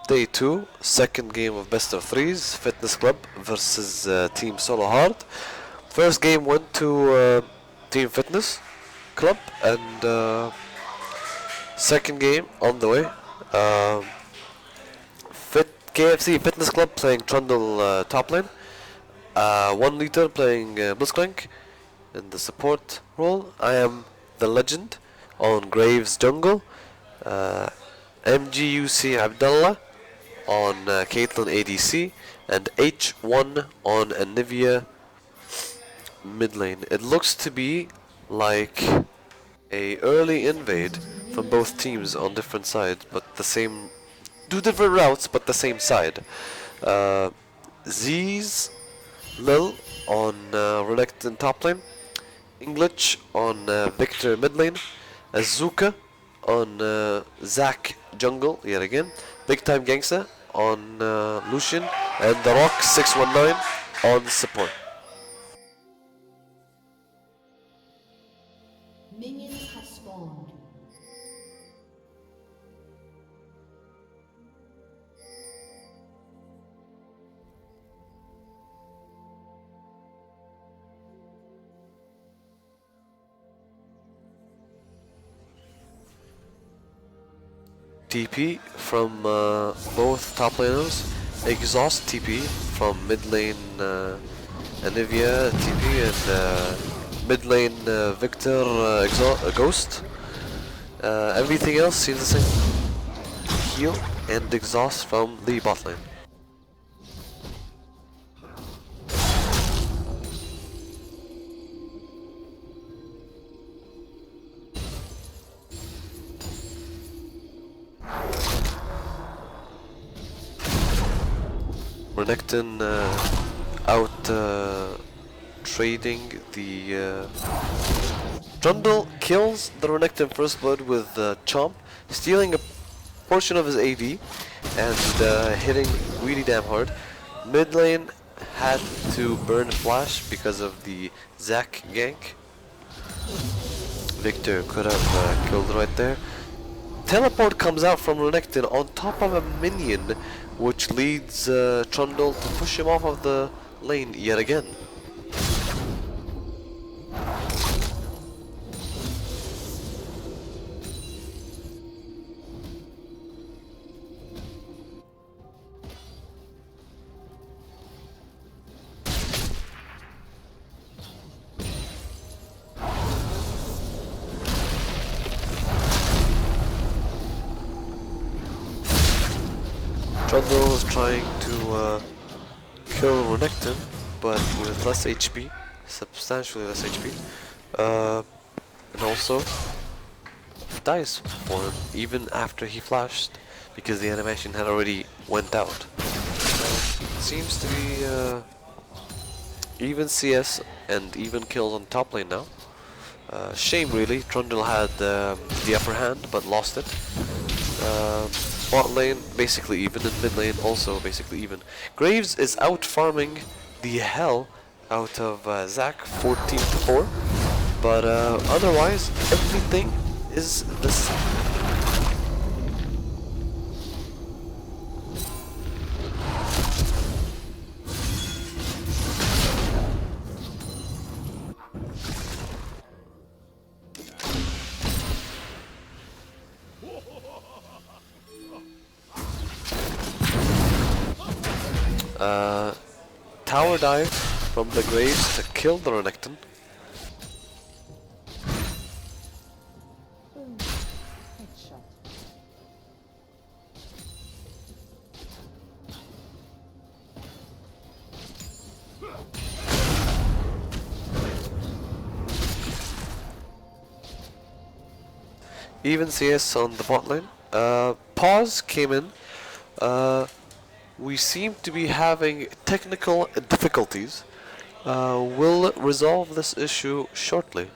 Day 2, second game of best of threes, Fitness Club versus Team Solo Hard. First game went to Team Fitness Club, and second game on the way. KFC Fitness Club playing Trundle top lane. 1 liter playing Blitzcrank in the support role. I am the legend on Graves Jungle. Uh, MGUC Abdullah on Caitlyn ADC, and H1 on Anivia mid lane. It looks to be like a early invade from both teams on different sides, but the same, two different routes, but the same side. Uh, Z's Lil on Renekton top lane, English on Victor mid lane, Azuka on Zac jungle yet again, Big Time Gangsta on Lucian, and The Rock 619 on support. Minions have spawned. TP from both top laners, Exhaust TP from mid lane Anivia TP, and mid lane Victor Ghost. Everything else seems the same. Heal and exhaust from the bot lane. Renekton out trading the Trundle kills the Renekton First Blood with Chomp, stealing a portion of his AD and hitting really damn hard. Mid lane had to burn Flash because of the Zac gank. Victor could have killed right there. Teleport comes out from Renekton on top of a minion, which leads Trundle to push him off of the lane yet again. Trundle is trying to kill Renekton, but with less HP, substantially less HP, and also dies for him even after he flashed, because the animation had already went out. Seems to be even CS and even kills on top lane now. Shame really, Trundle had the upper hand but lost it. Bot lane basically even, and mid lane also basically even. Graves is out farming the hell out of Zac 14-4, but otherwise everything is the same. Tower dive from the Graves to kill the Renekton. Even CS on the bot lane. Pause came in. We seem to be having technical difficulties. We'll resolve this issue shortly.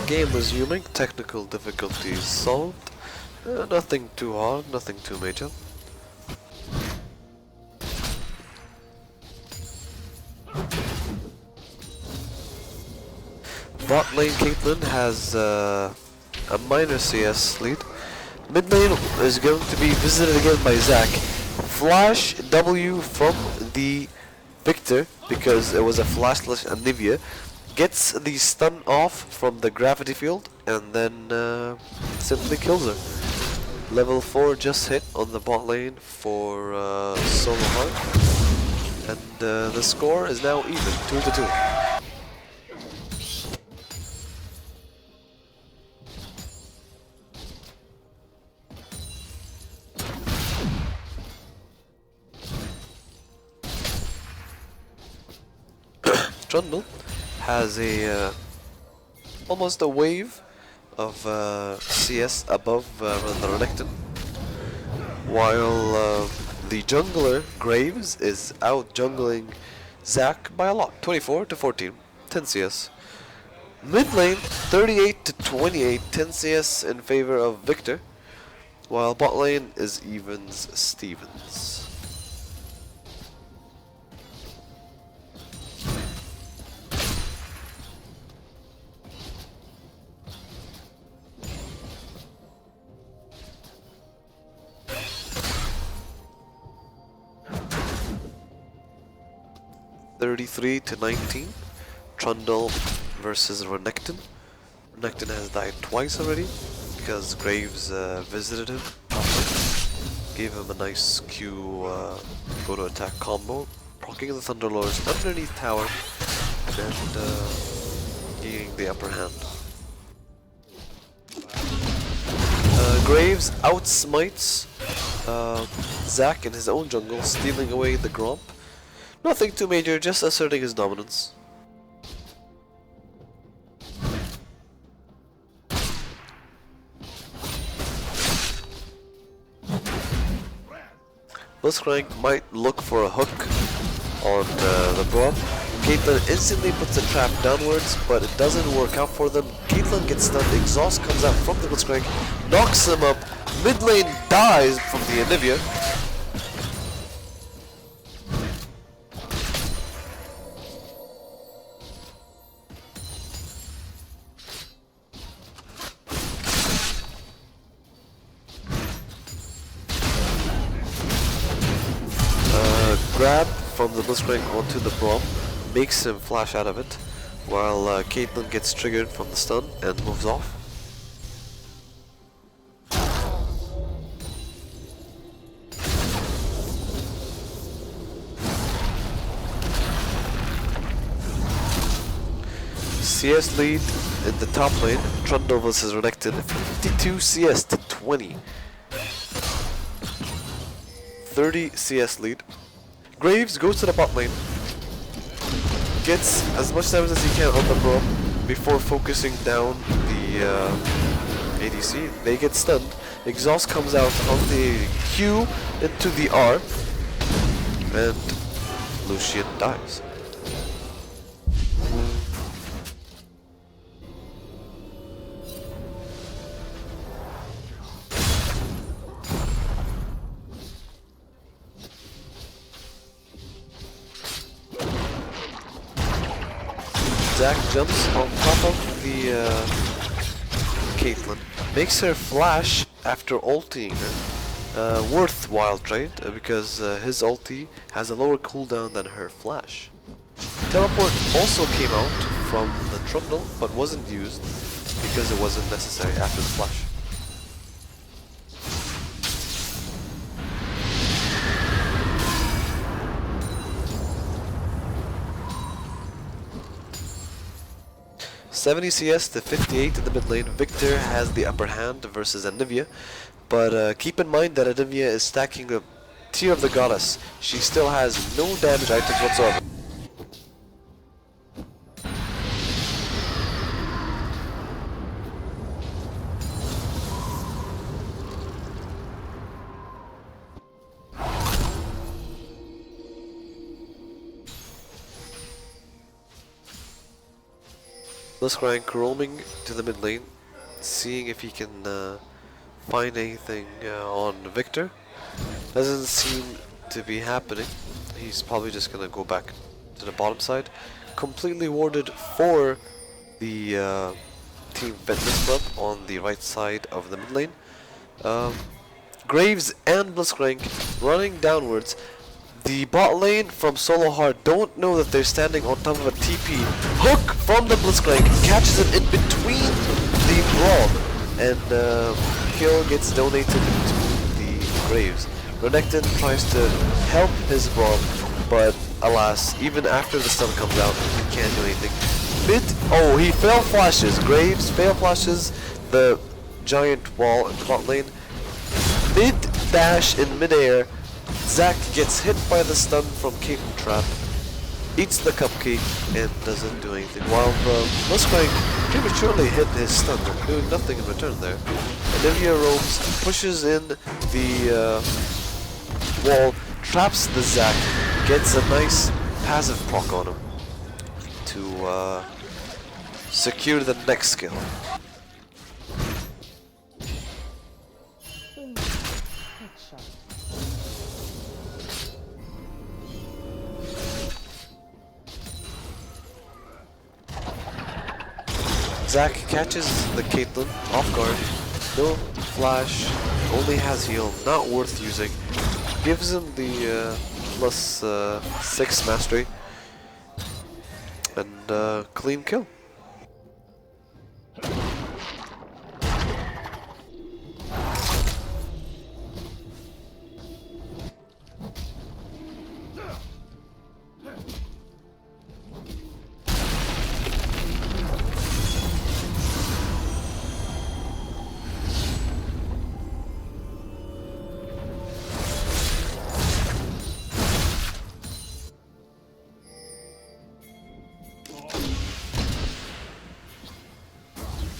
Game resuming, technical difficulties solved. Nothing too hard, nothing too major. Bot lane Caitlyn has a minor CS lead. Mid lane is going to be visited again by Zac. Flash W from the Victor, because it was a flashless Anivia, gets the stun off from the gravity field and then simply kills her. Level 4 just hit on the bot lane for Solo Heart, and the score is now even, 2-2. Trundle has a almost a wave of CS above the Renekton, while the jungler Graves is out jungling Zac by a lot, 24-14, 10 CS. Mid lane, 38-28, 10 CS in favor of Victor, while bot lane is evens Stevens. (33-19), Trundle versus Renekton. Renekton has died twice already because Graves visited him, gave him a nice Q go to attack combo, proccing the Thunderlords underneath tower and gaining the upper hand. Graves outsmites Zac in his own jungle, stealing away the Gromp. Nothing too major, just asserting his dominance. Blitzcrank might look for a hook on the Gromp. Caitlyn instantly puts a trap downwards, but it doesn't work out for them. Caitlyn gets stunned, exhaust comes out from the Blitzcrank, knocks him up, mid lane dies from the Anivia. Grab from the Blitzcrank onto the Braum, makes him flash out of it, while Caitlyn gets triggered from the stun and moves off. CS lead in the top lane, Trundle vs Renekton, 52 CS to 20. 30 CS lead. Graves goes to the bot lane, gets as much damage as he can on the Bro before focusing down the ADC. They get stunned. Exhaust comes out on the Q into the R, and Lucian dies. Zac jumps on top of the Caitlyn, makes her flash after ulting her. Worthwhile trade because his ulti has a lower cooldown than her flash. Teleport also came out from the Trundle but wasn't used because it wasn't necessary after the flash. (70 CS to 58 in the mid lane). Victor has the upper hand versus Anivia, but keep in mind that Anivia is stacking a Tear of the Goddess. She still has no damage items whatsoever. Blitzcrank roaming to the mid lane, seeing if he can find anything on Victor. Doesn't seem to be happening. He's probably just gonna go back to the bottom side. Completely warded for the Team Fitness Club on the right side of the mid lane. Graves and Blitzcrank running downwards. The bot lane from Solo Hard don't know that they're standing on top of a TP. Hook from the Blitzcrank catches him in between the Braum, and kill gets donated to the Graves. Renekton tries to help his Braum, but alas, even after the stun comes out, he can't do anything. Oh, he fail flashes. Graves fail flashes the giant wall in the bot lane. Mid dash in midair. Zac gets hit by the stun from Caitlyn Trap, eats the cupcake, and doesn't do anything. While Blitzcrank prematurely hit his stun, doing nothing in return there. Olivia roams, pushes in the wall, traps the Zac, gets a nice passive proc on him to secure the next kill. Zac catches the Caitlyn off guard, no flash, only has heal, not worth using. Gives him the +6 mastery, and clean kill.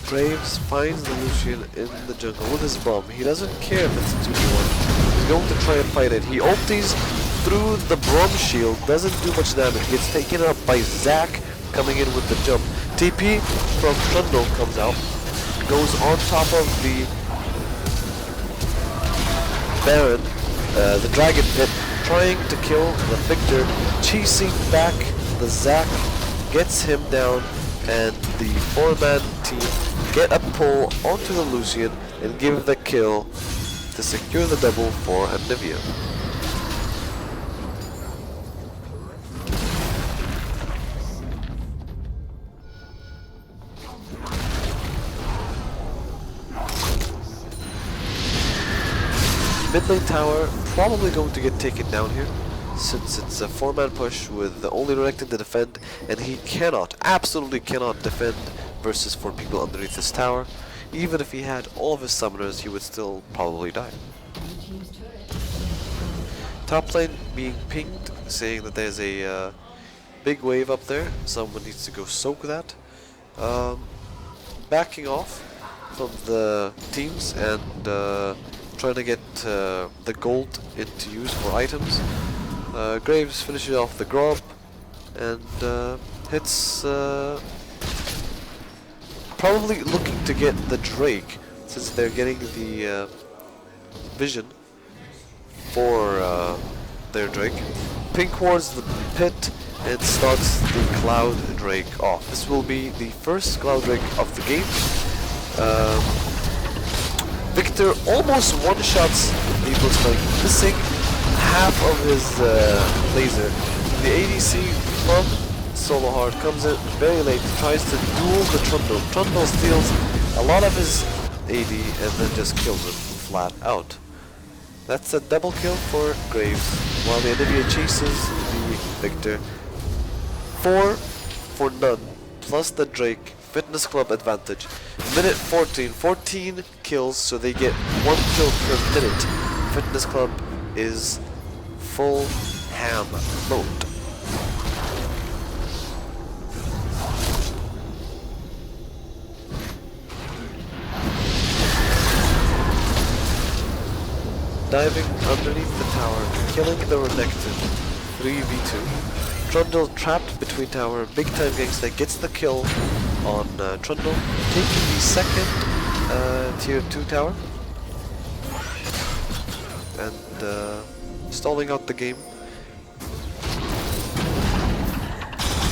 Graves finds the Lucian in the jungle with his bomb. He doesn't care if it's a 2v1. He's going to try and fight it. He ultis through the Brom shield, doesn't do much damage. Gets taken up by Zac coming in with the jump. TP from Trundle comes out, goes on top of the Baron, the Dragon Pit, trying to kill the Victor, chasing back the Zac, gets him down, and the 4-man team get a pull onto the Lucian and give the kill to secure the double for Anivia. Mid lane tower probably going to get taken down here, since it's a 4-man push with the only Renekton to defend, and he cannot, absolutely cannot defend versus 4 people underneath this tower. Even if he had all of his summoners, he would still probably die. Top lane being pinged, saying that there's a big wave up there. Someone needs to go soak that. Backing off from the teams and trying to get the gold into use for items. Graves finishes off the Grob and hits, probably looking to get the Drake, since they're getting the vision for their Drake. Pink wards the pit and starts the Cloud Drake off. This will be the first Cloud Drake of the game. Victor almost one-shots the Blitzcrank, missing half of his laser. The ADC from Solo Hard comes in very late, tries to duel the Trundle. Trundle steals a lot of his AD and then just kills him flat out. That's a double kill for Graves, while the Anivia chases the Victor. 4 for none, plus the Drake. Fitness Club advantage. Minute 14 kills, so they get 1 kill per minute. Fitness Club is full ham mode. Diving underneath the tower, killing the Renekton. 3v2. Trundle trapped between tower, big time gangsta gets the kill on Trundle, taking the second tier 2 tower and stalling out the game.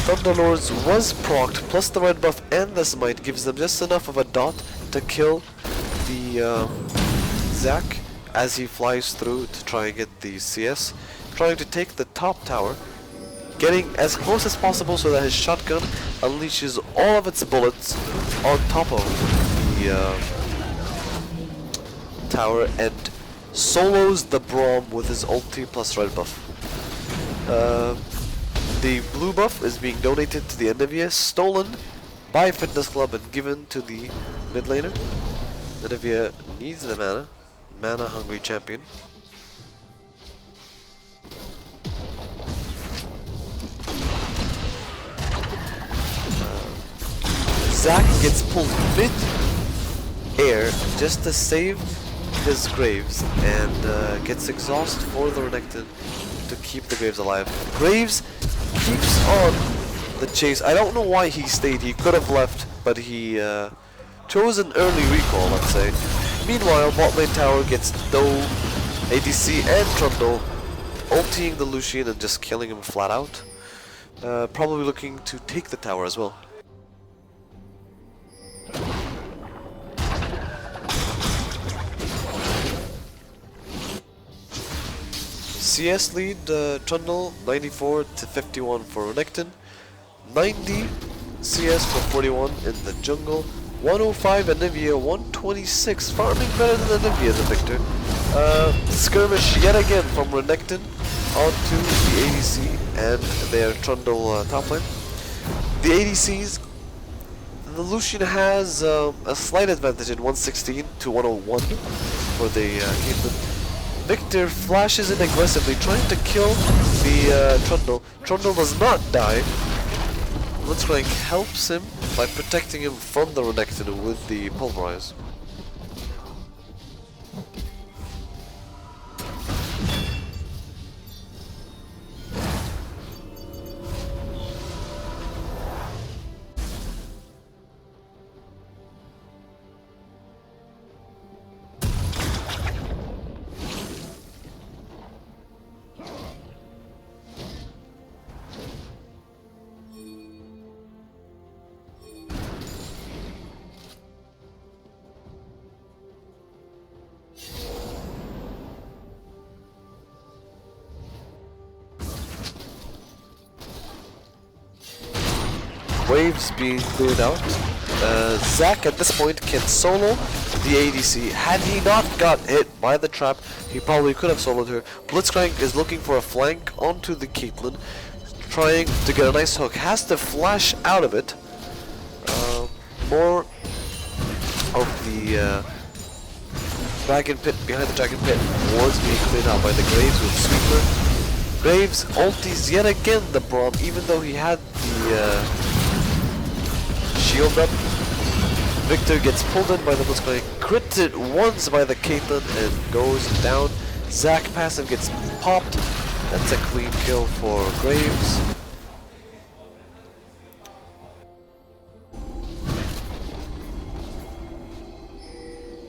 Thunderlords was procced, plus the red buff and the smite gives them just enough of a dot to kill the Zac as he flies through to try and get the CS, trying to take the top tower, getting as close as possible so that his shotgun unleashes all of its bullets on top of the tower and solos the Braum with his ulti plus red buff. The blue buff is being donated to the Anivia, stolen by Fitness Club and given to the mid laner. Anivia needs the mana hungry champion. Zac gets pulled mid-air just to save his Graves and gets exhaust for the Renekton to keep the Graves alive. Graves keeps on the chase. I don't know why he stayed. He could have left, but he chose an early recall, let's say. Meanwhile, bot lane tower gets no ADC and Trundle ulting the Lucian and just killing him flat out. Probably looking to take the tower as well. CS lead, Trundle 94 to 51 for Renekton, 90 CS for 41 in the jungle, 105 Anivia, 126, farming better than Anivia the victor. Skirmish yet again from Renekton onto the ADC and their Trundle top lane. The ADCs, the Lucian has a slight advantage in 116 to 101 for the Caitlyn. Victor flashes in aggressively, trying to kill the Trundle. Trundle does not die. Blitzcrank helps him by protecting him from the Renekton with the Pulverize. Waves being cleared out. Zac at this point can solo the ADC. Had he not got hit by the trap, he probably could have soloed her. Blitzcrank is looking for a flank onto the Caitlyn, trying to get a nice hook. Has to flash out of it. More of the dragon pit, behind the dragon pit, was being cleared out by the Graves with Sweeper. Graves ultis yet again the Braum, even though he had the shield up. Victor gets pulled in by the Blitzcrank, critted once by the Caitlyn and goes down. Zac passive gets popped. That's a clean kill for Graves.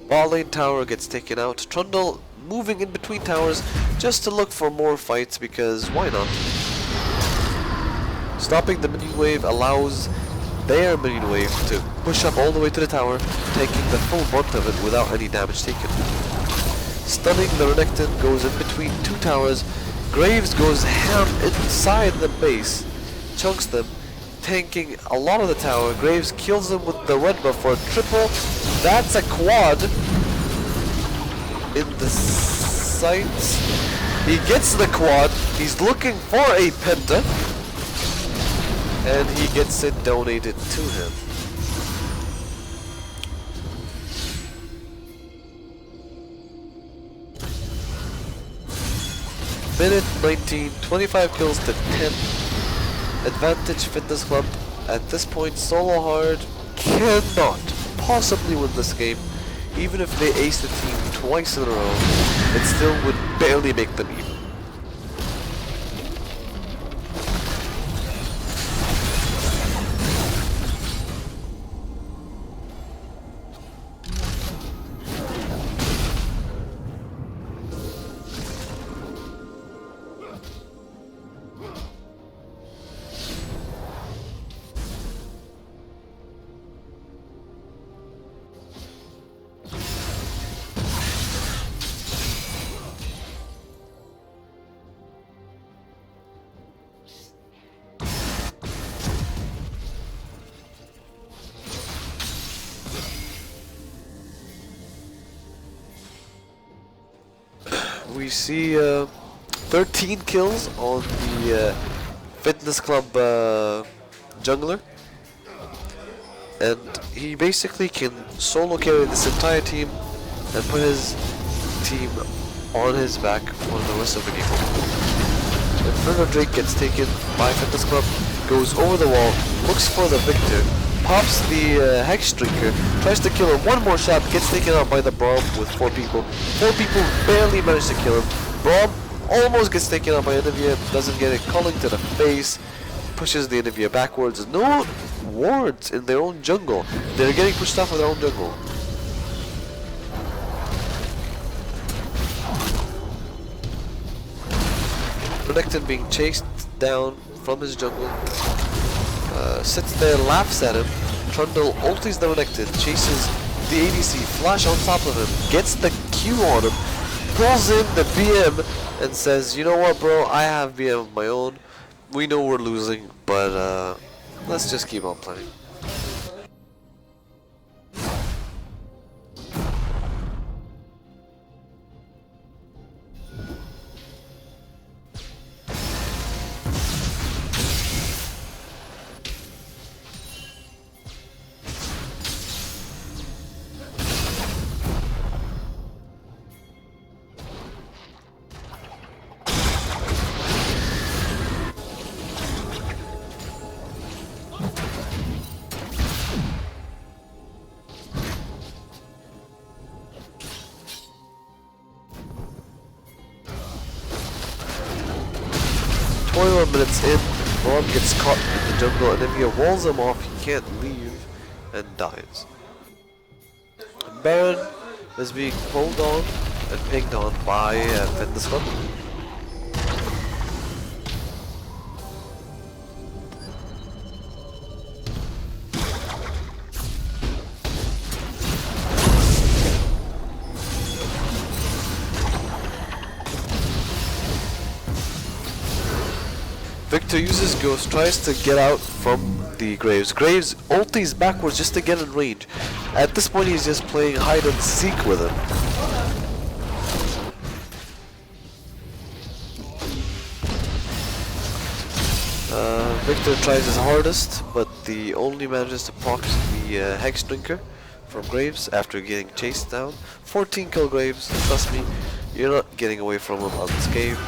Bot lane tower gets taken out. Trundle moving in between towers just to look for more fights because why not? Stopping the minion wave allows their minion wave to push up all the way to the tower, taking the full brunt of it without any damage taken. Stunning the Renekton goes in between two towers. Graves goes ham inside the base, chunks them, tanking a lot of the tower. Graves kills them with the red buff for a triple. That's a quad in the sights. He gets the quad. He's looking for a penta. And he gets it donated to him. Minute 19, 25 kills to 10. Advantage Fitness Club. At this point, Solo Hard cannot possibly win this game. Even if they ace the team twice in a row, it still would barely make them even. we see 13 kills on the Fitness Club jungler, and he basically can solo carry this entire team and put his team on his back for the rest of the game. Inferno Drake gets taken by Fitness Club, goes over the wall, looks for the Victor, pops the Hex Drinker, tries to kill him, one more shot, gets taken out by the Braum with 4 people. 4 people barely manage to kill him. Braum almost gets taken out by Anivia, doesn't get it, calling to the face, pushes the Anivia backwards. No wards in their own jungle. They're getting pushed off of their own jungle. Renekton being chased down from his jungle. Sits there, laughs at him. Trundle ultis the Renekton, chases the ADC, flash on top of him, gets the Q on him, pulls in the BM and says, you know what bro, I have BM of my own. We know we're losing, but let's just keep on playing. Minutes in, Braum gets caught in the jungle, and Anivia walls him off, he can't leave, and dies. Baron is being pulled on and pinged on by Fitness Club. Victor uses Ghost, tries to get out from the Graves. Graves ultis backwards just to get in range. At this point he's just playing hide and seek with him. Victor tries his hardest, but the only manages to proc the Hex Drinker from Graves after getting chased down. 14 kill Graves, trust me, you're not getting away from him unscathed.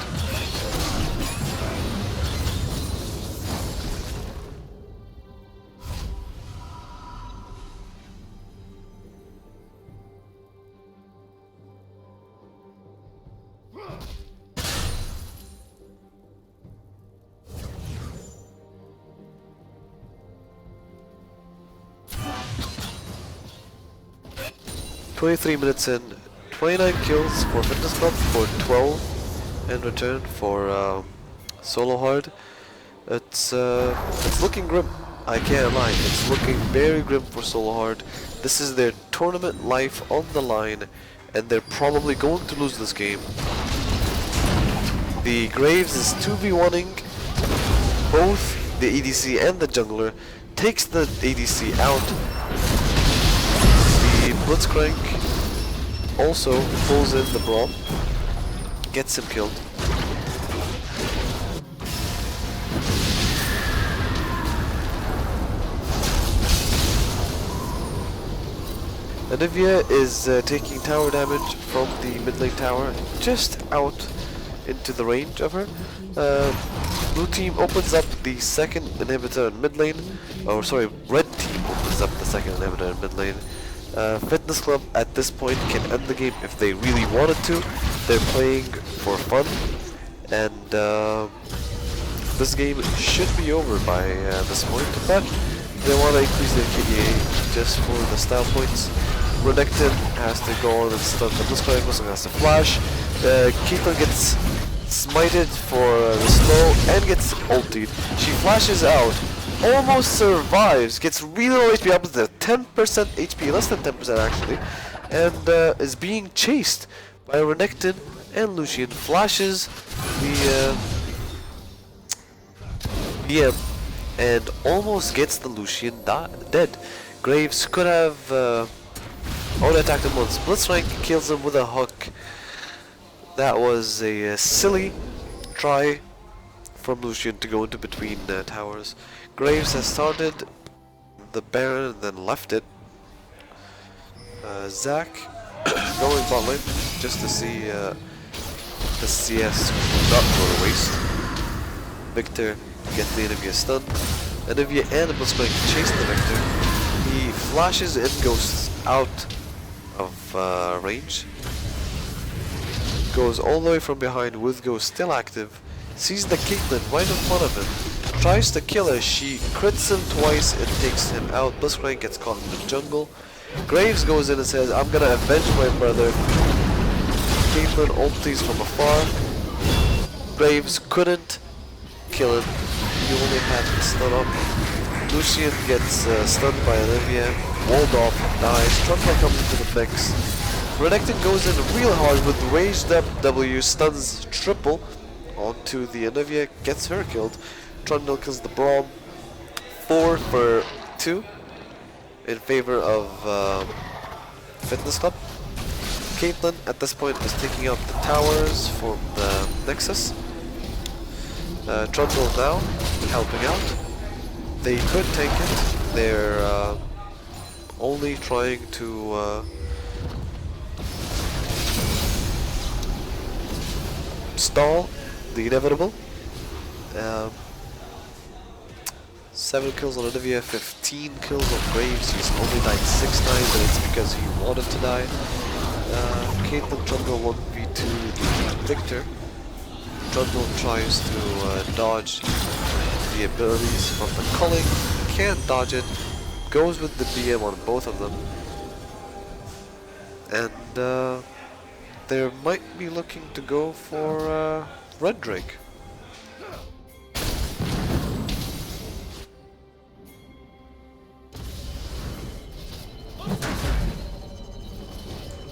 "23 minutes in, 29 kills for Fitness Club for 12 in return for Solo Hard. It's looking grim, I can't lie, it's looking very grim for Solo Hard. This is their tournament life on the line, and they're probably going to lose this game. The Graves is 2v1ing both the ADC and the jungler, takes the ADC out. The Blitzcrank also pulls in the Braum, gets him killed. Anivia is taking tower damage from the mid lane tower, just out into the range of her. Blue team opens up the second inhibitor in mid lane, or sorry, red team opens up the second inhibitor in mid lane. Fitness Club at this point can end the game if they really wanted to. They're playing for fun, and this game should be over by this point, but they want to increase their KDA just for the style points. Renekton has to go on and stun the Blitzcrank, also has to flash. Caitlyn gets smited for the slow and gets ultied. She flashes out, almost survives, gets really low HP, up to 10% HP, less than 10% actually, and is being chased by Renekton and Lucian. Flashes the BM and almost gets the Lucian dead. Graves could have auto-attacked him once. Blitzcrank kills him with a hook. That was a silly try from Lucian to go into between towers. Graves has started the Baron and then left it. Zac going bot lane just to see the CS not go to waste. Victor gets the enemy a stun. Anivia and Blitzcrank chase the Victor. He flashes and goes out of range. Goes all the way from behind with Go still active. Sees the Caitlyn right in front of him. Tries to kill her. She crits him twice and takes him out. Blitzcrank gets caught in the jungle. Graves goes in and says, I'm gonna avenge my brother. Caitlyn ultis from afar. Graves couldn't kill him. He only had to stun up. Lucian gets stunned by Olivia. Walled off, dies. Trundle comes into the mix. Renekton goes in real hard with raised up W, stuns triple onto the Olivia, gets her killed. Trundle kills the Braum. 4 for 2 in favor of Fitness Club. Caitlyn at this point is taking out the towers from the Nexus. Trundle now helping out. They could tank it. They're only trying to stall the inevitable. 7 kills on Olivia, 15 kills on Graves. He's only died 6 times, and it's because he wanted to die. Caitlyn Trundle 1v2 the Victor. Trundle tries to dodge the abilities from the culling, can't dodge it, goes with the BM on both of them, and they might be looking to go for Red Drake.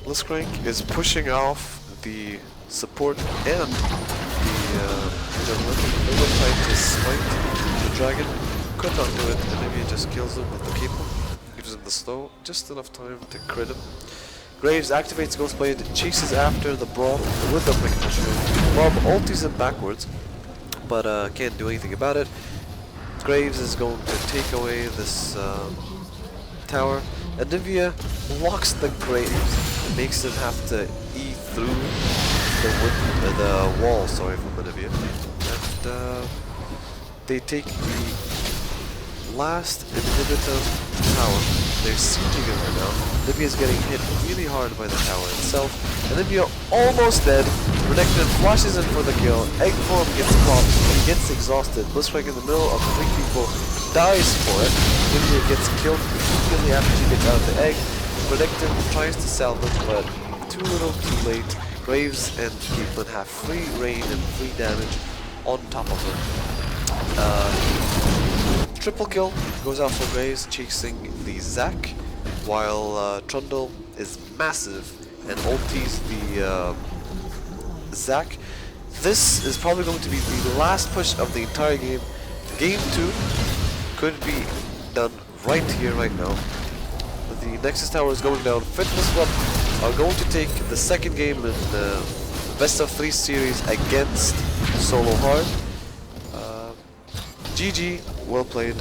Blitzcrank is pushing off the support and the gentleman. They will try to smite the dragon. Could not do it, and maybe it just kills him with the cable. Gives him the slow, just enough time to crit him. Graves activates Ghostblade, chases after the Braum with the Mechanical. Braum ultis him backwards, but can't do anything about it. Graves is going to take away this tower. Anivia blocks the Graves, makes him have to E through the wall, sorry, from Anivia. And they take the last inhibitor tower. They're sieging it right now. Olivia's getting hit really hard by the tower itself. And Olivia almost dead. Renekton flashes in for the kill. Egg form gets caught. He gets exhausted. Blitzcrank in the middle of 3 people dies for it. Olivia gets killed immediately after she gets out of the egg. Renekton tries to salvage, but too little, too late. Graves and Caitlyn have free reign and free damage on top of them. Triple kill goes out for Graves, chasing the Zac, while Trundle is massive and ultis the Zac. This is probably going to be the last push of the entire game. Game 2 could be done right here, right now. The Nexus Tower is going down. Fitness Club are going to take the second game in the best of 3 series against Solo Hard. GG, well played.